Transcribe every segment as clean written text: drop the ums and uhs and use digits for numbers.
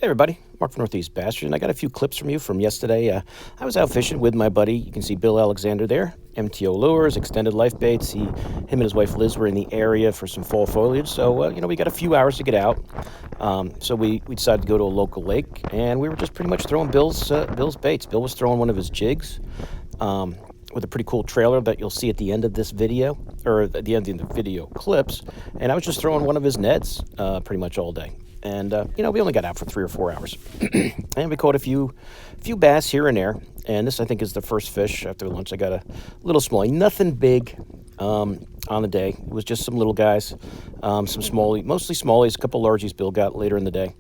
Hey everybody, Mark from Northeast Bastard, and I got a few clips from you from yesterday. I was out fishing with my buddy. You can see Bill Alexander there. MTO lures, extended life baits. Him and his wife Liz were in the area for some fall foliage, so we got a few hours to get out. So we decided to go to a local lake, and we were just pretty much throwing Bill's baits. Bill was throwing one of his jigs with a pretty cool trailer that you'll see at the end of this video, or at the end of the video clips. And I was just throwing one of his nets pretty much all day. And, we only got out for 3 or 4 hours. And we caught a few bass here and there. And this, I think, is the first fish after lunch. I got a little small, nothing big on the day. It was just some little guys, some smallies, mostly smallies, a couple largies Bill got later in the day.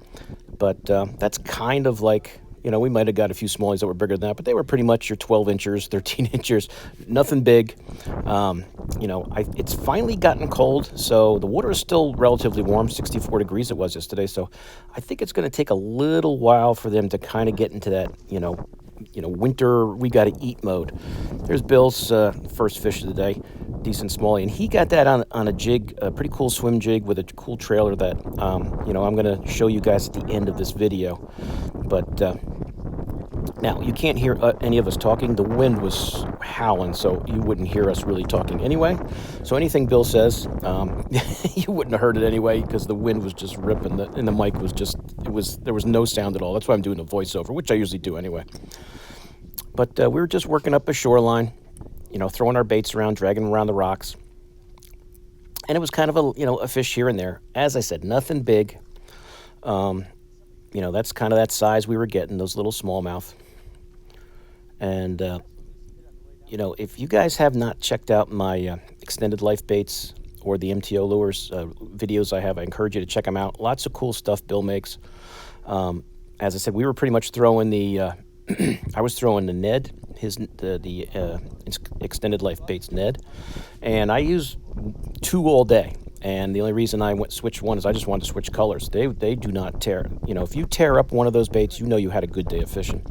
But that's kind of like, we might have got a few smallies that were bigger than that, but they were pretty much your 12 inchers, 13 inchers, nothing big. It's finally gotten cold, so the water is still relatively warm, 64 degrees it was yesterday. So I think it's going to take a little while for them to kind of get into that, winter, we got to eat mode. There's Bill's first fish of the day, decent smallie, and he got that on a jig, a pretty cool swim jig with a cool trailer that, I'm going to show you guys at the end of this video. But now, you can't hear any of us talking. The wind was howling, so you wouldn't hear us really talking anyway. So anything Bill says, you wouldn't have heard it anyway because the wind was just ripping, and the mic was just, there was no sound at all. That's why I'm doing a voiceover, which I usually do anyway. But we were just working up a shoreline, throwing our baits around, dragging them around the rocks. And it was kind of a fish here and there. As I said, nothing big. That's kind of that size we were getting, those little smallmouth. And, if you guys have not checked out my extended life baits or the MTO lures videos I have, I encourage you to check them out. Lots of cool stuff Bill makes. As I said, we were pretty much throwing I was throwing the Ned, the extended life baits Ned, and I use 2 all day. And the only reason I switched one is I just wanted to switch colors. They do not tear. If you tear up one of those baits, you had a good day of fishing,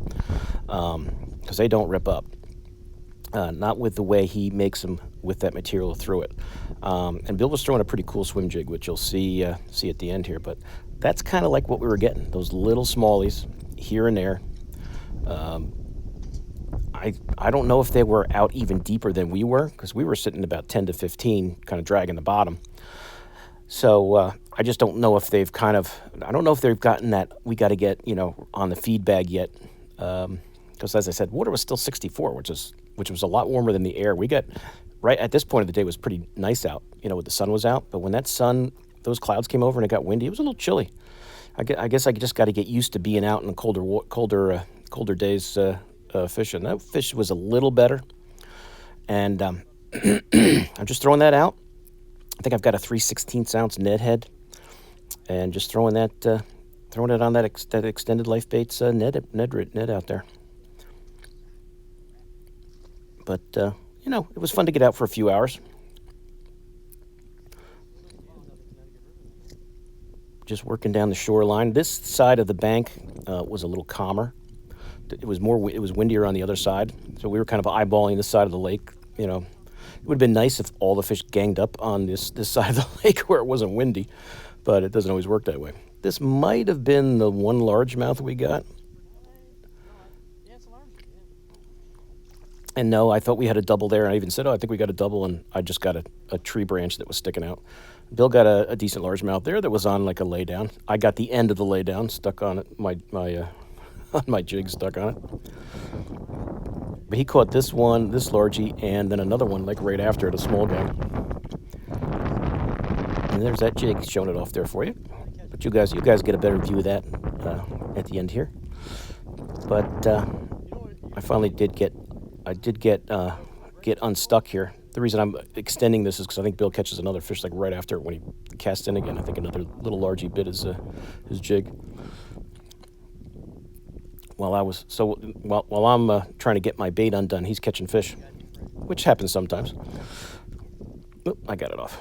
because they don't rip up. Not with the way he makes them with that material through it. And Bill was throwing a pretty cool swim jig, which you'll see at the end here. But that's kind of like what we were getting, those little smallies here and there. I don't know if they were out even deeper than we were, because we were sitting about 10 to 15, kind of dragging the bottom. So I just don't know if they've I don't know if they've gotten that, we got to get, on the feed bag yet. Because as I said, water was still 64, which was a lot warmer than the air. We got, right at this point of the day, was pretty nice out, with the sun was out. But when those clouds came over and it got windy, it was a little chilly. I guess I just got to get used to being out in the colder days fishing. That fish was a little better. And I'm just throwing that out. I think I've got a 3/16 ounce Ned head, and just throwing it on that extended life baits Ned out there. But it was fun to get out for a few hours. Just working down the shoreline. This side of the bank was a little calmer. It was windier on the other side, so we were kind of eyeballing this side of the lake. It would have been nice if all the fish ganged up on this side of the lake where it wasn't windy, but it doesn't always work that way. This might have been the one largemouth we got. And no, I thought we had a double there. I even said, I think we got a double, and I just got a tree branch that was sticking out. Bill got a decent largemouth there that was on like a laydown. I got the end of the laydown stuck on it, my jig stuck on it. But he caught this one, this largie, and then another one like right after it, a small guy. And there's that jig showing it off there for you. But you guys get a better view of that at the end here. But I finally did get unstuck here. The reason I'm extending this is because I think Bill catches another fish like right after it when he casts in again. I think another little largie bit his jig. While I'm trying to get my bait undone, he's catching fish, which happens sometimes. Oop, I got it off.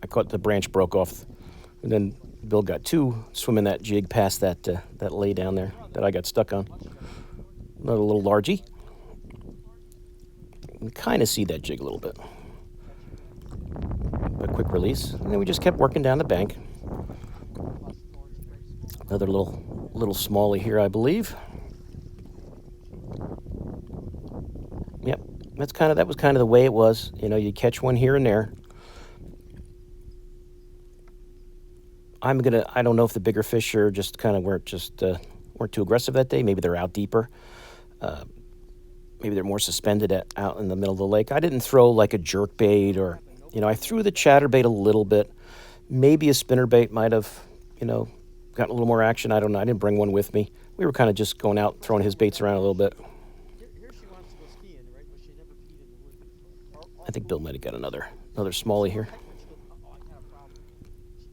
I caught the branch broke off, and then Bill got 2 swimming that jig past that lay down there that I got stuck on. Another little largie. You can kind of see that jig a little bit. A quick release, and then we just kept working down the bank. Another little smallie here, I believe. Yep, that was kind of the way it was. You know, you catch one here and there. I don't know if the bigger fish are just kind of weren't too aggressive that day. Maybe they're out deeper. Maybe they're more suspended out in the middle of the lake. I didn't throw like a jerk bait or, I threw the chatterbait a little bit. Maybe a spinnerbait might have, gotten a little more action. I don't know. I didn't bring one with me. We were kind of just going out, throwing his baits around a little bit. Here she wants to go skiing, right? But she never peed in the woods. I think Bill might have got another smallie here. She goes, oh, I got a problem.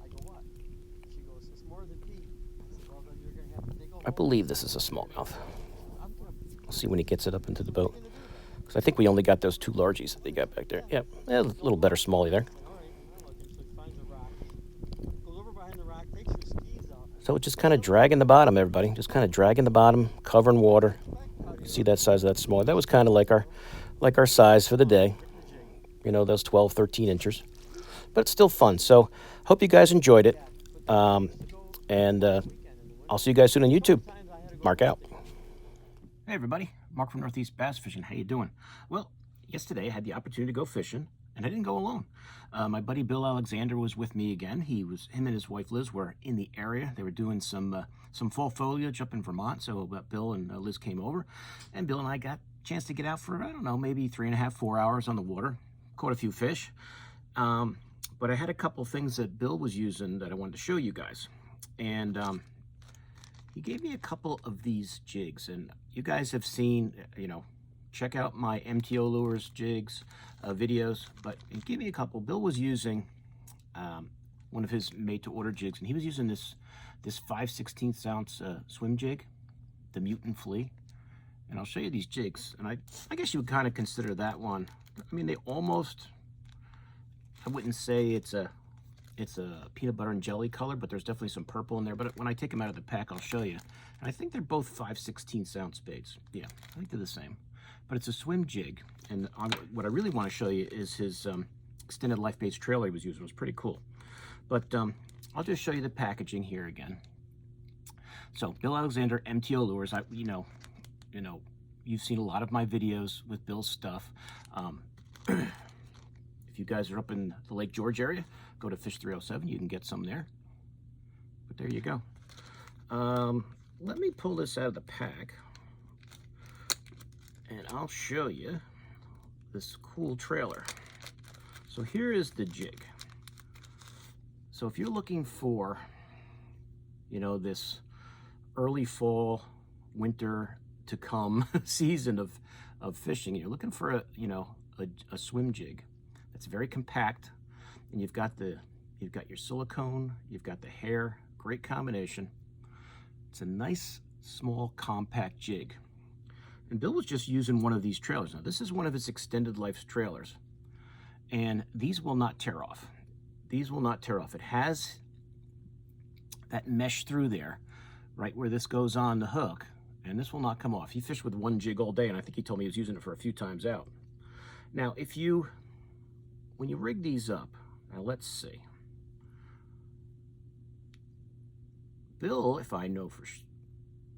I go, what? She goes, it's more than pee. I said, well, then you're going to have to dig a hole. I believe this is a smallmouth. We'll see when he gets it up into the boat. Because I think we only got those two largies that they got back there. Yep, a little better smallie there. So it's just kind of dragging the bottom, everybody. Just kind of dragging the bottom, covering water. You can see that size of that smallie. That was kind of like our size for the day. Those 12, 13 inches. But it's still fun. So hope you guys enjoyed it. And I'll see you guys soon on YouTube. Mark out. Hey, everybody. Mark from Northeast Bass Fishing. How you doing? Well, yesterday I had the opportunity to go fishing, and I didn't go alone. My buddy Bill Alexander was with me again. Him and his wife Liz were in the area. They were doing some fall foliage up in Vermont. So Bill and Liz came over, and Bill and I got a chance to get out for, I don't know, maybe 3.5, 4 hours on the water. Caught a few fish. But I had a couple things that Bill was using that I wanted to show you guys. And he gave me a couple of these jigs, and you guys have seen, check out my MTO lures, jigs, videos, but he gave me a couple. Bill was using one of his made-to-order jigs, and he was using this 5/16 ounce swim jig, the Mutant Flea. And I'll show you these jigs, and I guess you would kind of consider that one. I mean, they almost, I wouldn't say it's a peanut butter and jelly color, but there's definitely some purple in there. But when I take them out of the pack, I'll show you. And I think they're both 5/16 ounce baits. Yeah, I think they're the same. But it's a swim jig. And what I really want to show you is his extended life baits trailer he was using. It was pretty cool. But I'll just show you the packaging here again. So Bill Alexander, MTO Lures. You've seen a lot of my videos with Bill's stuff. If you guys are up in the Lake George area, go to Fish 307. You can get some there. But there you go. Let me pull this out of the pack, and I'll show you this cool trailer. So here is the jig. So if you're looking for, this early fall, winter to come season of fishing, you're looking for a swim jig that's very compact, and you've got your silicone, you've got the hair, great combination. It's a nice, small, compact jig. And Bill was just using one of these trailers. Now, this is one of his extended life trailers, and these will not tear off. These will not tear off. It has that mesh through there, right where this goes on the hook, and this will not come off. He fished with one jig all day, and I think he told me he was using it for a few times out. Now, when you rig these up, now let's see. Bill, if I know for sure,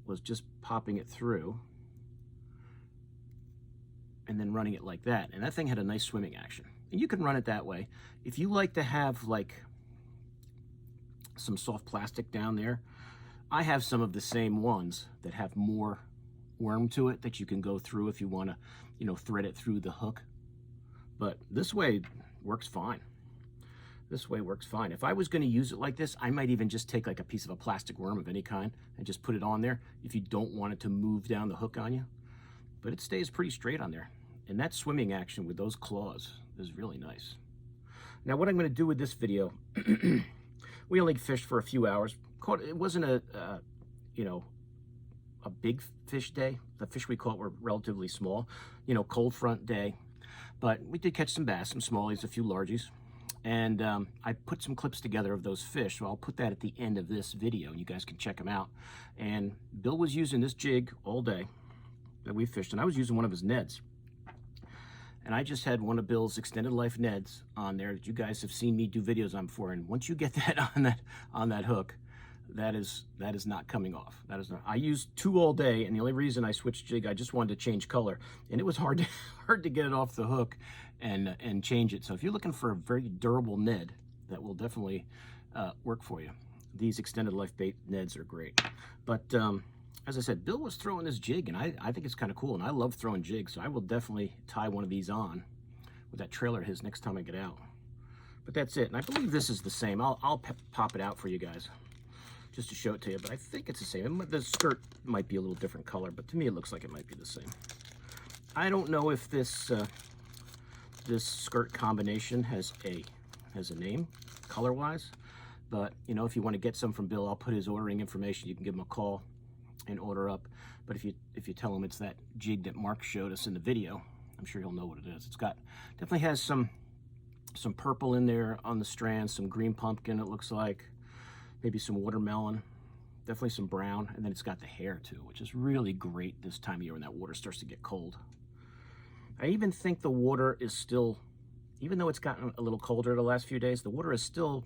was just popping it through and then running it like that. And that thing had a nice swimming action. And you can run it that way. If you like to have like some soft plastic down there, I have some of the same ones that have more worm to it that you can go through if you want to, thread it through the hook. But this way works fine. This way works fine. If I was going to use it like this, I might even just take like a piece of a plastic worm of any kind and just put it on there if you don't want it to move down the hook on you. But it stays pretty straight on there. And that swimming action with those claws is really nice. Now what I'm going to do with this video, we only fished for a few hours. It wasn't a big fish day. The fish we caught were relatively small, cold front day. But we did catch some bass, some smallies, a few largies. And I put some clips together of those fish, so I'll put that at the end of this video, and you guys can check them out. And Bill was using this jig all day that we fished, and I was using one of his Neds. And I just had one of Bill's extended life Neds on there that you guys have seen me do videos on before. And once you get that on that hook, that is not coming off. That is not. I used 2 all day, and the only reason I switched jig, I just wanted to change color, and it was hard to hard to get it off the hook and change it. So if you're looking for a very durable Ned, that will definitely work for you. These extended life bait Neds are great. But as I said, Bill was throwing this jig, and I think it's kind of cool, and I love throwing jigs, so I will definitely tie one of these on with that trailer of his next time I get out. But that's it, and I believe this is the same. I'll pop it out for you guys just to show it to you, but I think it's the same. The skirt might be a little different color, but to me it looks like it might be the same. I don't know if this this skirt combination has a name color-wise, but you know, if you want to get some from Bill, I'll put his ordering information. You can give him a call and order up. But if you tell him it's that jig that Mark showed us in the video, I'm sure he'll know what it is. It's got, definitely has some purple in there on the strands, some green pumpkin, it looks like, maybe some watermelon, definitely some brown, and then it's got the hair too, which is really great this time of year when that water starts to get cold. I even think the water is still, even though it's gotten a little colder the last few days, the water is still,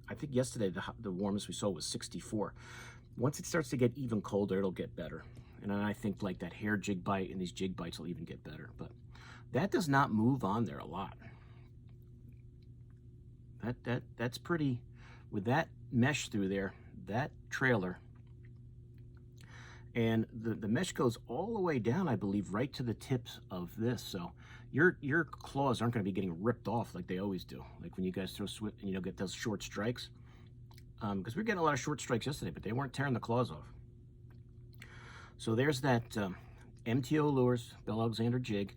I think yesterday the warmest we saw was 64. Once it starts to get even colder, it'll get better. And then I think like that hair jig bite and these jig bites will even get better. But that does not move on there a lot. That's pretty, with that mesh through there, that trailer, and the mesh goes all the way down, I believe, right to the tips of this. So your claws aren't going to be getting ripped off like they always do. Like when you guys throw and you know, get those short strikes. Because we're getting a lot of short strikes yesterday, but they weren't tearing the claws off. So there's that MTO Lures, Bill Alexander jig,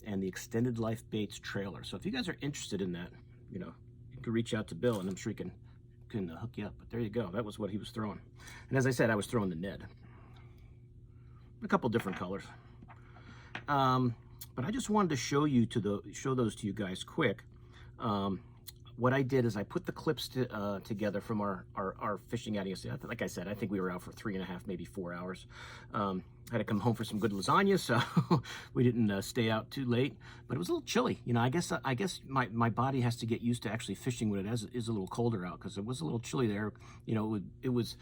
and the Extended Life Baits trailer. So if you guys are interested in that, you know, you can reach out to Bill, and I'm sure he can hook you up. But there you go. That was what he was throwing. And as I said, I was throwing the Ned. A couple different colors. But I just wanted to show those to you guys quick. What I did is I put the clips together from our fishing outing yesterday. Like I said, I think we were out for 3.5, maybe 4 hours. I had to come home for some good lasagna, so we didn't stay out too late. But it was a little chilly. You know, I guess my body has to get used to actually fishing when it is a little colder out, because it was a little chilly there. You know, it was.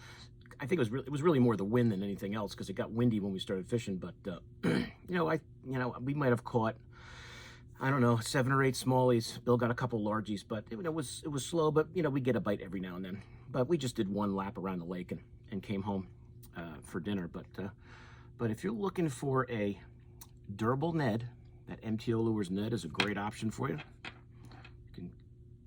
I think it was really more the wind than anything else, because it got windy when we started fishing. But we might have caught, I don't know, 7 or 8 smallies. Bill got a couple largies, but it was slow. But you know, we get a bite every now and then. But we just did one lap around the lake and came home for dinner. But if you're looking for a durable Ned, that MTO Lures Ned is a great option for you. You can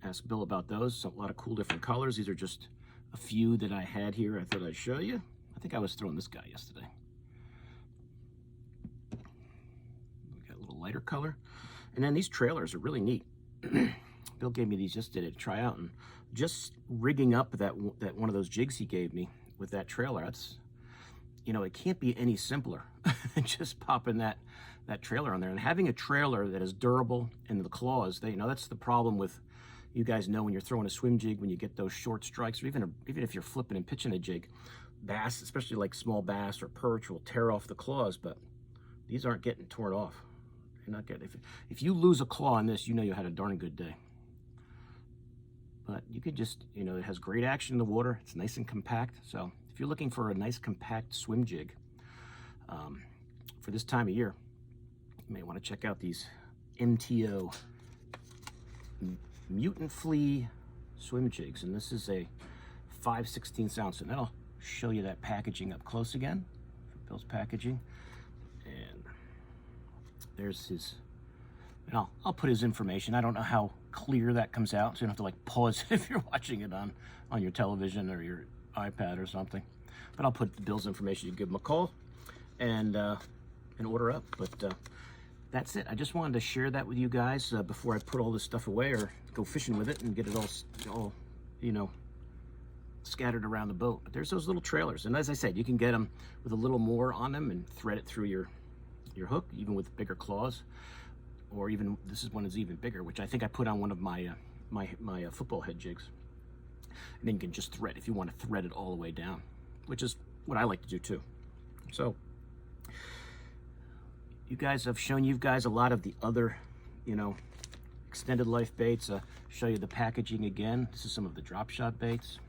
ask Bill about those. A lot of cool different colors. These are just a few that I had here. I thought I'd show you. I think I was throwing this guy yesterday. We got a little lighter color. And then these trailers are really neat. Bill gave me these just to try out, and just rigging up that one of those jigs he gave me with that trailer, that's, you know, it can't be any simpler than just popping that trailer on there. And having a trailer that is durable, and the claws, that's the problem with, you guys know, when you're throwing a swim jig, when you get those short strikes, or even if you're flipping and pitching a jig, bass, especially like small bass or perch, will tear off the claws, but these aren't getting torn off. You're not getting, if you lose a claw on this, you know you had a darn good day. But you could just, you know, it has great action in the water. It's nice and compact. So if you're looking for a nice compact swim jig for this time of year, you may want to check out these MTO Mutant Flea swim jigs. And this is a 5/16 ounce. And that'll show you that packaging up close again. Bill's packaging. And there's his, and I'll put his information. I don't know how clear that comes out, so you don't have to like pause it if you're watching it on your television or your iPad or something. But I'll put Bill's information. You can give him a call and order up. But that's it. I just wanted to share that with you guys before I put all this stuff away or go fishing with it and get it all you know, scattered around the boat. But there's those little trailers, and as I said, you can get them with a little more on them and thread it through your hook, even with bigger claws, or even, this is one that's even bigger, which I think I put on one of my my football head jigs. And then you can just thread, if you want to thread it all the way down, which is what I like to do too. So you guys, I've shown you guys a lot of the other, you know, extended life baits. Show you the packaging again. This is some of the drop shot baits.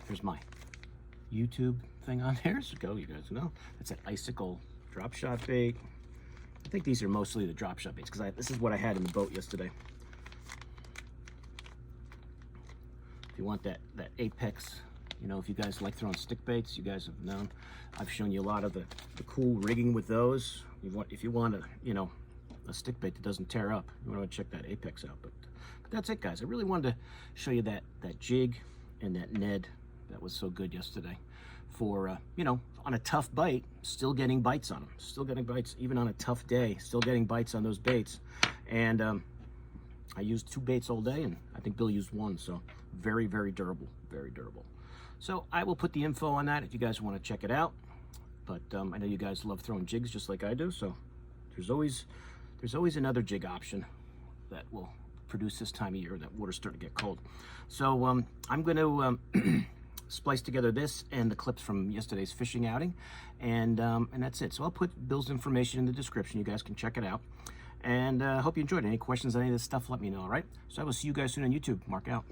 There's my YouTube thing on there. So go, you guys know. That's an icicle drop shot bait. I think these are mostly the drop shot baits because this is what I had in the boat yesterday. If you want that apex, you know, if you guys like throwing stick baits, you guys have known. I've shown you a lot of the cool rigging with those. If you want a, you know, a stick bait that doesn't tear up, you want to check that apex out. But that's it, guys. I really wanted to show you that jig and that Ned that was so good yesterday for, you know, on a tough bite, still getting bites on them. Still getting bites, even on a tough day, still getting bites on those baits. And I used 2 baits all day, and I think Bill used 1, so very, very durable, very durable. So I will put the info on that if you guys want to check it out. But I know you guys love throwing jigs just like I do, so there's always another jig option that will produce this time of year. That water's starting to get cold. So I'm going to splice together this and the clips from yesterday's fishing outing, and that's it. So I'll put Bill's information in the description. You guys can check it out. And I hope you enjoyed it. Any questions on any of this stuff, let me know, all right? So I will see you guys soon on YouTube. Mark out.